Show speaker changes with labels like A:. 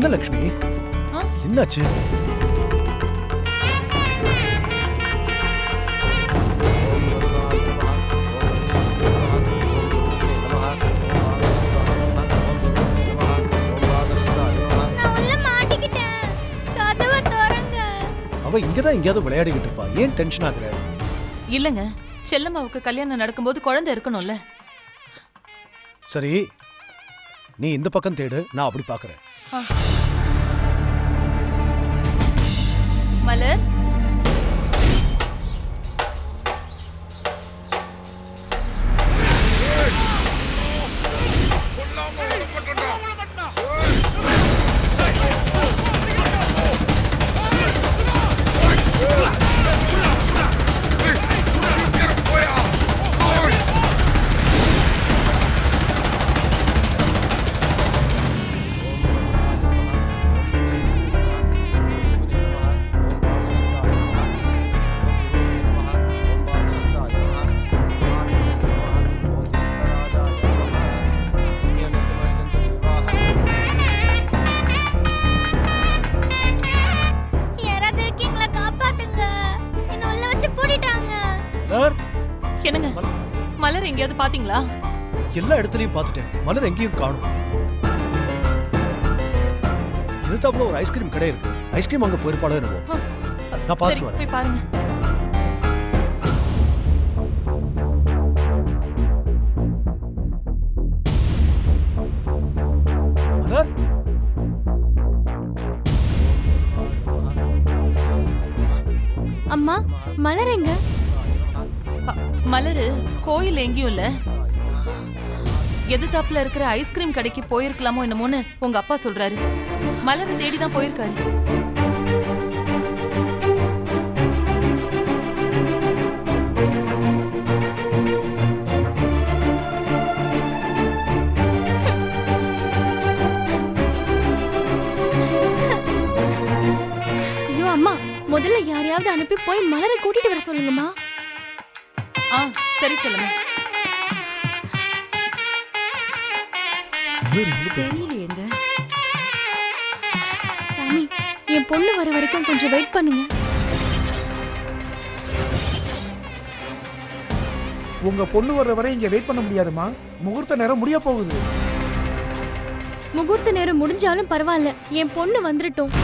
A: என்ன லட்சுமி, என்னாச்சு? அவ இங்கதான் எங்கேயாவது விளையாடிக்கிட்டு இருப்பா. ஏன் டென்ஷன் ஆகுற?
B: இல்லங்க, செல்லம்மாவுக்கு கல்யாணம் நடக்கும்போது குழந்தை இருக்கணும்ல.
A: சரி, நீ இந்த பக்கம் தேடு, நான் அப்படி பாக்குறேன்.
B: மலர், என்னங்க, மலர் எங்கேயாவது பாத்தீங்களா?
A: எல்லா இடத்துலயும் பாத்துட்டேன், மலர் எங்கேயும் காணும். இதுதாப்புல ஒரு ஐஸ்கிரீம் கடை இருக்கு, ஐஸ்கிரீம் அங்க போயிருப்பாளோ என்னவோ. நான் பாத்து வரேன்.
B: போய் பாருங்க.
A: மலர்,
C: அம்மா, மலர் எங்க?
B: மலரு கோயில் எங்கேயும் இல்ல, எதிர்த்தாப்புல இருக்கிற ஐஸ்கிரீம் கடைக்கு போயிருக்கலாமோ என்னமோன்னு உங்க அப்பா சொல்றாரு. மலரை தேடிதான் போயிருக்காரு.
C: ஐயோ அம்மா, முதல்ல யாரையாவது அனுப்பி போய் மலரை கூட்டிட்டு வர சொல்லுங்கம்மா.
B: சரி செல்லம்மா. தெரியலையேங்க.
C: சாமி, என் பொண்ணு வர வரைக்கும் கொஞ்சம் வெயிட் பண்ணுங்க.
D: உங்க பொண்ணு வர்ற வரை இங்க வெயிட் பண்ண முடியாதுமா, முகூர்த்த நேரம் முடிய போகுது.
C: முகூர்த்த நேரம் முடிஞ்சாலும் பரவாயில்ல, என் பொண்ணு வந்துடட்டும்.